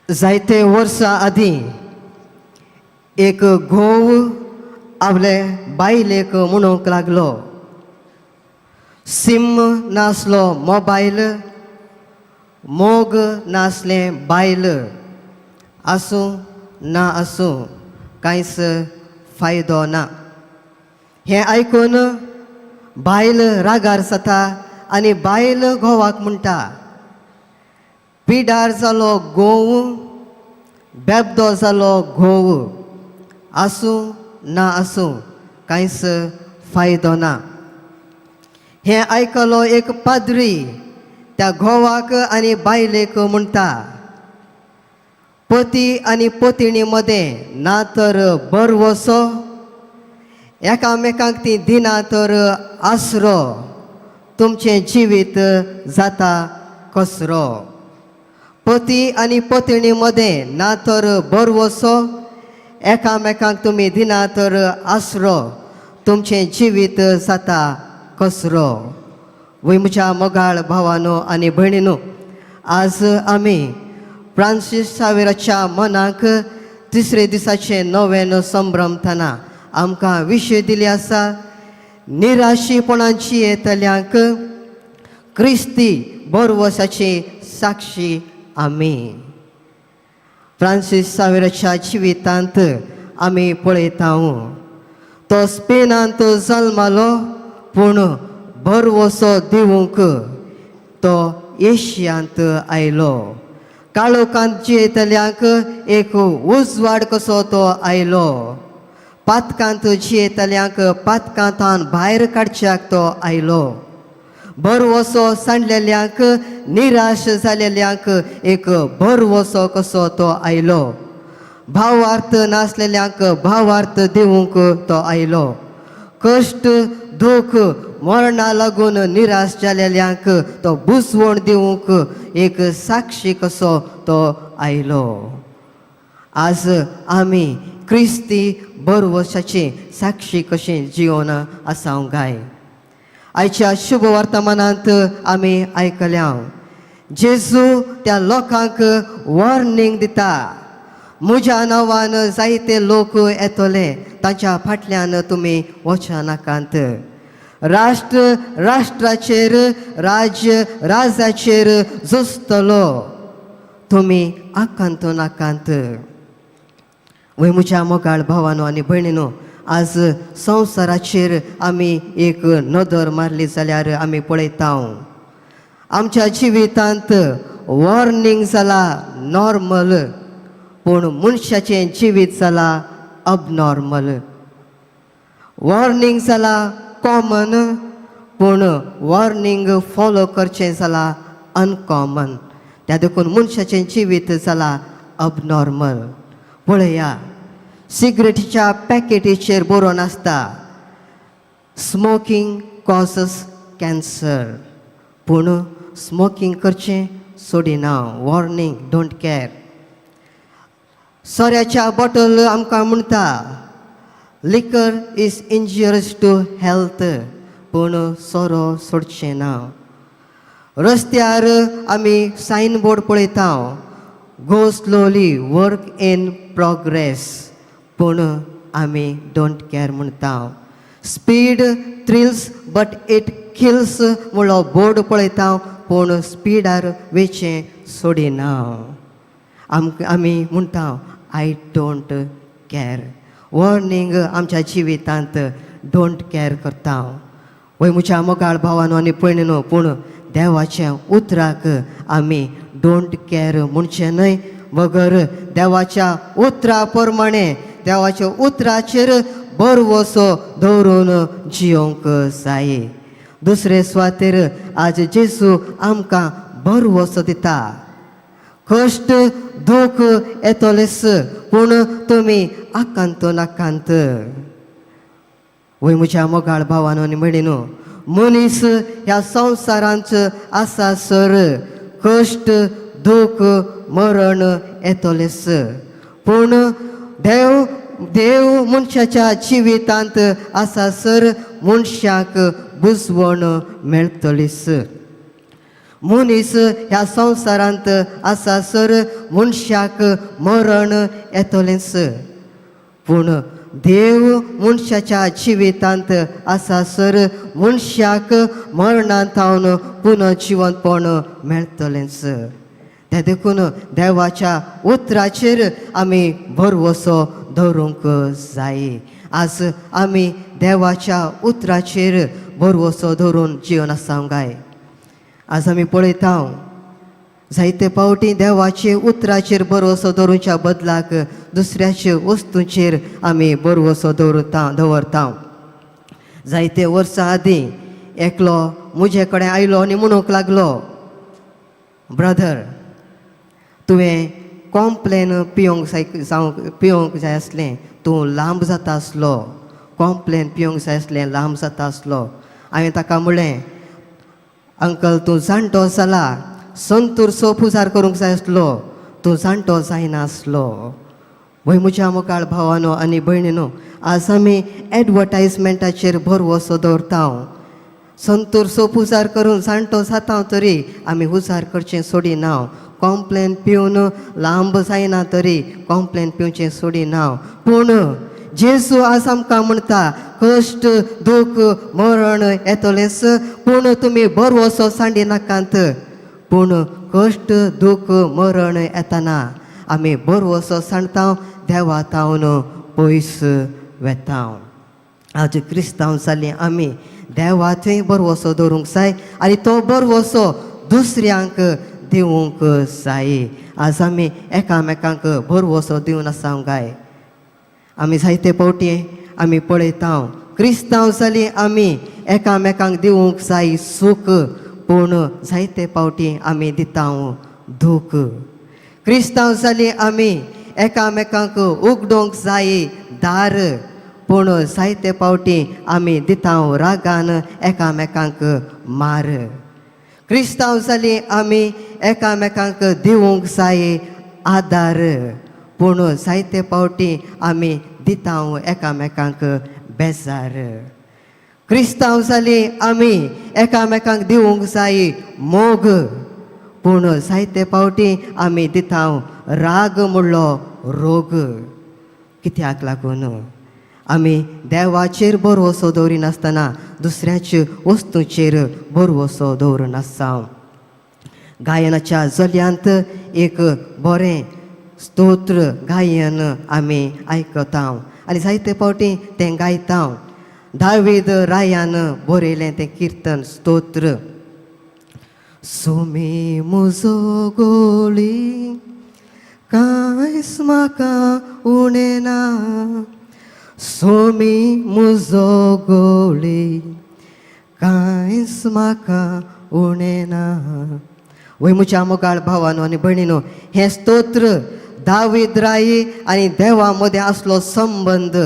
जायते वर्सां आदीं एक घोव आपले बायलेक म्हणूंक लागलो, सिम नासलो मोबायल, मोग नासलें बायल, आसूं ना आसूं कांयच फायदो ना. हें आयकून बायल रागार जाता आनी बायल घोवाक म्हणटा, पिड्डार जालो घोव, बेबदो जालो घोव, आसूं ना आसूं कांयच फायदो ना. हें आयकलो एक पाद्री त्या घोवाक आनी बायलेक म्हणटा, पती आनी पत्नी मदें ना तर बरवसो, एकामेकांक ती दिना तर आसरो, तुमचें जिवीत जाता कसरो. पती आनी पत्नी मदें ना तर बरवसो, एकामेकांक तुमी दिना तर आसरो, तुमचें जिवीत जाता कसरो. वय म्हज्या मोगाळ भावानो आनी भयणीनो, आज आमी फ्रांसीस सावेराच्या मनाक तिसरे दिसाचें नोवेन संभ्रमतना आमकां विशय दिले आसा, निराशीपणाची येतल्यांक क्रिस्ती बरवसाची साक्षी आमी. फ्रांसीस सावेराच्या जिवितांत आमी पळयता, तो स्पेनांत जल्मालो पूण बरवसो दिवंक तो एशियांत आयलो. काळोखांत जियेतल्यांक एक उजवाड कसो तो आयलो. पातकांत जियेतल्यांक पातकांतान भायर काडच्याक तो आयलो. बरवसो सांडलेल्यांक, निराश जालेल्यांक एक बरवसो कसो तो आयलो. भावार्थ नासलेल्यांक भावार्थ दिवंक तो आयलो. कश्ट दूख मरणा लागून निराश जालेल्यांक तो बुजवण दिवंक एक साक्षी कसो तो आयलो. आज आमी क्रिस्ती बरवसाची साक्षी कशी जिवन आसांव गाय. आयच्या शुभ वर्तमानांत आमी आयकल्या, जेजू त्या लोकांक वॉर्निंग दिता, म्हज्या नांवान जायते लोक येतले, तांच्या फाटल्यान तुमी वचनाकांत. राष्ट्र राष्ट्राचेर, राज्य राजाचेर झुजतलो, तुमी आकांत नाकांत. वय म्हज्या मोगाळ भावानो आनी भयणीनो, आज संवसाराचेर आमी एक नदर मारली जाल्यार आमी पळयता, आमच्या जिवितांत वॉर्निंग जाला नॉर्मल, पूण मनशाचें जिवीत जाला अबनॉर्मल. वॉर्निंग जाला कॉमन, पूण वॉर्निंग फॉलो करचें जाला अनकॉमन. त्या देखून मनशाचें जिवीत जाला अबनॉर्मल. पळया, सिगरेटीच्या पॅकेटीचेर बरोवन आसता, स्मोकींग कॉजस कॅन्सर, पूण स्मोकींग करचें सोडिना. Warning, don't care. सोऱ्याच्या बॉटल आमकां म्हणटा, लिकर इज इंजुरियस टू हेल्थ, पूण सोरो सोडचें ना. रस्त्यार आमी सायनबोर्ड पळयता, गो स्लोली, वर्क इन प्रोग्रेस, पूण आमी डोंट केअर म्हणटा. Speed thrills but it kills म्हणलो बोर्ड पळयता, पूण स्पीडार वेचें सोडिना. आमी म्हणटा, आय डोंट केअर. वॉर्निंग आमच्या जिवितांत डोंट केअर करता. वय म्हज्या मोगाळ भावानो आनी भयणीनो, पूण देवाच्या उतराक आमी डोंट केअर म्हणचें न्हय, बगर देवाच्या उतरा प्रमाणे, देवाच्या उतराचेर बरवसो दवरून जियोंक जाय. दुसरे सुवातेर आज जेजू आमकां बरवसो दिता. कश्ट दूख येतलेच, पूण तुमी आकांत नाकांत. वय म्हज्या मोगाळ भावानो आनी भयणीनो, मनीस ह्या संवसारांत आसा सर, कश्ट दूख मरण येतलेच, पूण देव मनशाच्या जिवितांत आसा सर, मनशाक बुजवण मेळटलीच. मनीस ह्या संवसारांत आसा सर मनशाक मरण येतलेंच, पूण देव मनशाच्या जिवितांत आसा सर मनशाक मरणांतावन पुनर्जिवनपण मेळटलेंच. ते देखून देवाच्या उतराचेर आमी भरवसो दवरूंक जाय. आज आमी देवाच्या उतराचेर भरवसो दवरून जिवन आसांक जाय. आज आमी पळयता जायते फावटी देवाचे उतराचेर भरवसो दवरूच्या बदलाक दुसऱ्याचे वस्तूंचेर आमी भरवसो दवरता. जायते वर्सां आदीं एकलो म्हजे कडेन आयलो आनी म्हणूंक लागलो, ब्रदर तुवें कॉम्प्लेन पिवंक जाय आसलें, तूं लांब जाता आसलो, कॉम्प्लेन पिवंक जाय आसलें, लांब जाता आसलो. हांवें ताका म्हणलें, अंकल तूं जाणटो जाला, संतूरचो पुजार करूंक जाय आसलो, तूं जाणटो जायना आसलो. वय म्हज्या मुखार भावानो आनी भयणीनो, आज आमी एडवर्टायजमेंटाचेर भरवसो दवरता. संतूरचो पुजार करून जाणटो जाता तरी आमी उजार करचें सोडिना. कॉम्प्लेन पिवन लांब जायना तरी कॉम्प्लेन पिवचें सोडिना. पूण जेजू आज आमकां म्हणटा, कश्ट दूख मरण येतलेंच, पूण तुमी भरवसो सांडिनाकांत. पूण कश्ट दूख मरण येतना आमी भरवसो सांडटा, देवा तावन पयस वेता. आज क्रिस्तांव जालीं आमी देवा थंय भरवसो दवरूंक जाय आनी तो भरवसो दुसऱ्यांक दिवंक जाय. आज आमी एकामेकांक भरवसो दिवन आसांक जाय. आमी जायते फावटी आमी पळयता क्रिस्तांव जालीं आमी एकामेकांक दिवंक जाय सूख, पूण जायते फावटी आमी दिता दूख. क्रिस्तांव जालीं आमी एकामेकांक उगडोवंक जाय दार, पूण जायते फावटी आमी दिता रागान एकामेकांक मार. क्रिस्तांव जालीं आमी एकामेकांक दिवंक जाय आदार, पूण जायते फावटी आमी दिता एकामेकांक बेजार. क्रिस्तांव जालीं आमी एकामेकांक दिवंक जाय मोग, पूण जायते फावटी आमी दिता राग म्हणलो रोग. कित्याक लागून आमी देवाचेर भरवसो दवरिनासतना दुसऱ्याच्या वस्तूंचेर भरवसो दवरून आसा. गायनाच्या जल्यांत एक बरें स्तोत्र गायन आमी आयकता आनी जायते फावटी तें गायता. दावीद रायान बरयलें तें किर्तन स्तोत्र. सोमी म्हजो गोळी कांयच म्हाका उणें ना, सोमी म्हजो गोळी कांयच म्हाका उणें ना. वय म्हज्या मोगाळ भावानो आनी भयणीनो, हें स्तोत्र दावीद राय आनी देवा मदें आसलो संबंद,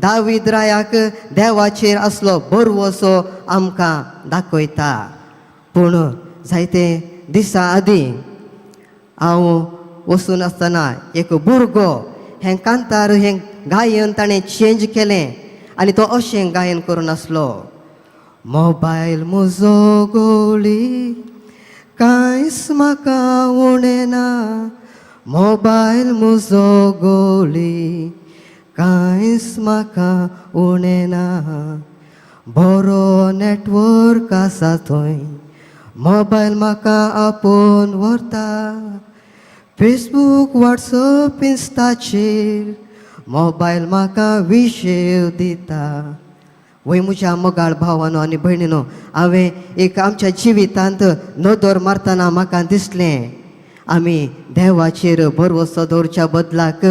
दावीद रायाक देवाचेर आसलो भरवसो आमकां दाखयता. पूण जायते दिसा आदीं हांव वचून आसतना एक भुरगो हें कांतार हें गायन ताणें चेंज केलें आनी तो अशें गायन करून आसलो. मोबायल म्हजो गोळी कांयच म्हाका उणें ना, मोबायल म्हजो गोळी कांयच म्हाका उणें ना. बरो नेटवर्क आसा थंय, मोबायल म्हाका आपोवन व्हरता, फेसबूक वॉट्सअप इंस्टाचेर मोबायल म्हाका विशय दिता. वय म्हज्या मोगाळ भावानो आनी भयणीनो, हांवें एक आमच्या जिवितांत नदर मारतना म्हाका दिसलें आमी देवाचेर भरवसो दवरच्या बदलाक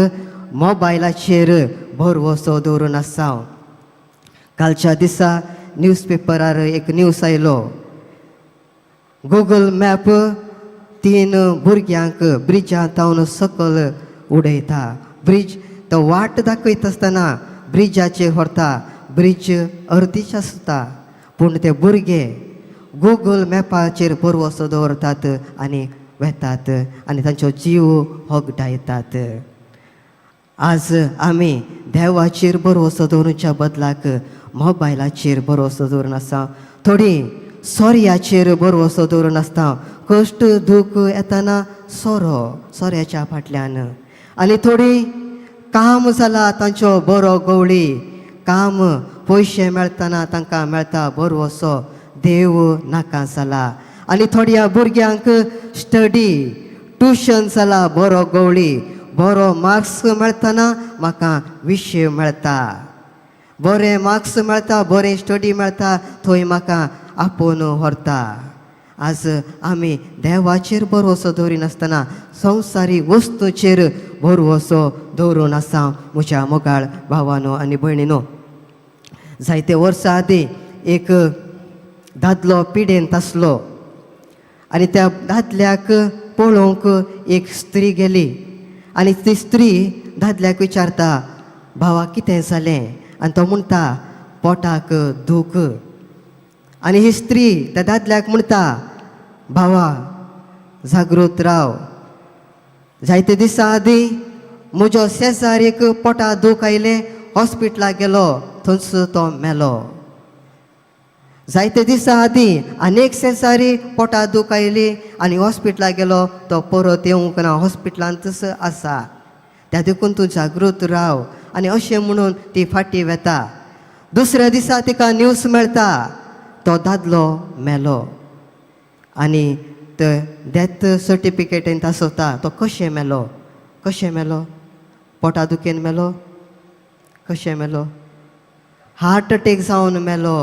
मोबायलाचेर भरवसो दवरून आसा. कालच्या दिसा न्यूजपेपरार एक न्यूज आयलो. गुगल मॅप 3 भुरग्यांक ब्रिजांतावन सकयल उडयता. ब्रिज तो वाट दाखयता आसतना ब्रिजाचेर व्हरता, ब्रिज अर्दीच आसता, पूण ते भुरगे गुगल मॅपाचेर भरवसो दवरतात आनी वेतात आनी तांचो जीव होगडायतात. आज आमी देवाचेर भरवसो दवरच्या बदलाक मोबायलाचेर भरवसो दवरून आसा. थोडीं सोर्याचेर भरवोसो दवरून आसता. कश्ट दूख येताना सोऱ्याच्या फाटल्यान. आनी थोडी काम जाला तांचो बरो गवळी. काम पयशे मेळतना तांकां मेळटा भरवोसो देव नाका जाला. आनी थोड्या भुरग्यांक स्टडी ट्युशन जाला बरो गवळी. बरो मार्क्स मेळतना म्हाका विशय मेळटा. बरे मार्क्स मेळटा, बरें स्टडी मेळटा, थंय म्हाका आपोवन व्हरता. आज आमी देवाचेर भरवोसो दवरिनासतना संवसारी वस्तूचेर भरवोसो दवरून आसा. म्हज्या मोगाळ भावानो आनी भयणीनो, जायते वर्सां आदीं एक दादलो पिडेंत आसलो आनी त्या दादल्याक पळोवंक एक स्त्री गेली. आनी ती स्त्री दादल्याक विचारता, भावा कितें जालें? आनी तो म्हणटा, पोटाक दूख. आनी ही स्त्री त्या दादल्याक म्हणटा, भावा जागृत राव. जायते दिसा आदीं म्हजो शेजारीक पोटा दूख आयलें, हॉस्पिटलाक गेलो, थंयच तो मेलो. जायते दिसा आदीं आनीक शेजारी पोटा दूख आयली आनी हॉस्पिटलाक गेलो, तो परत येवंक ना, हॉस्पिटलांतच आसा. त्या देखून तूं जागृत राव. आनी अशें म्हणून ती फाटीं वेता. दुसऱ्या दिसा तिका न्यूज मेळटा, तो दादलो मेलो. आनी तो डेथ सर्टिफिकेटीन आसोता, तो कशें मेलो? पोटा दुखेन मेलो? कशें मेलो? हार्ट अटॅक जावन मेलो.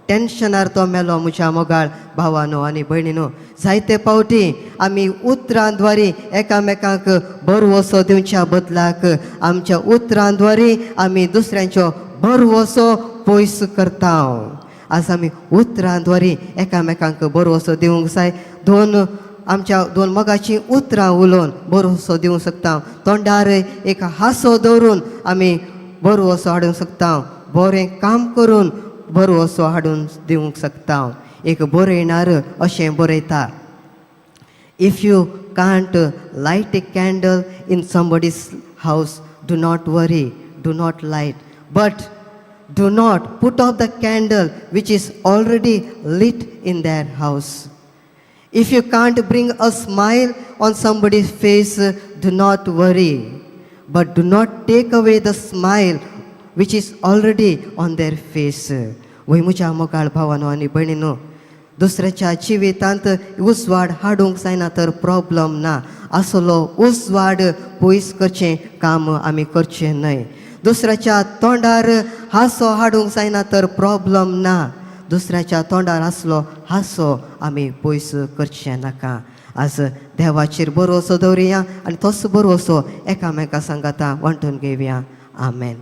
टेन्शनार तो मेलो. म्हज्या मोगाळ भावानो आनी भयणीनो, जायते फावटी आमी उतरांद्वारे एकामेकांक भरवोसो दिवच्या बदलाक आमच्या उतरांद्वारे आमी दुसऱ्यांचो भरवोसो पयस करता. आज आमी उतरांद्वारे एकामेकांक भरवोसो दिवंक जाय. आमच्या दोन मोगाचीं उतरां उलोवन भरवोसो दिवंक शकता. तोंडार एक हांसो दवरून आमी भरवोसो हाडूंक शकता. बरें काम करून भरवोसो हाडून दिवंक शकता. एक बरयणार अशें बरयता, if you can't light a candle in somebody's house, do not worry, do not light, but do not put off the candle which is already lit in their house. If you can't bring a smile on somebody's face, do not worry, but do not take away the smile which is already on their face. वय म्हज्या मोगाळ भावानो आनी भयणीनो, दुसऱ्याच्या जिवितांत उजवाड हाडूंक जायना तर प्रॉब्लम ना. आसलो उजवाड पयस करचें काम आमी करचें न्हय. दुसऱ्याच्या तोंडार हांसो हाडूंक जायना तर प्रॉब्लम ना. दुसऱ्याच्या तोंडार आसलो हांसो आमी पयस करचें नाका. आज देवाचेर भरवोसो दवरया आनी तोच भरवोसो एकामेका सांगाता वांटून घेवया. आमेन.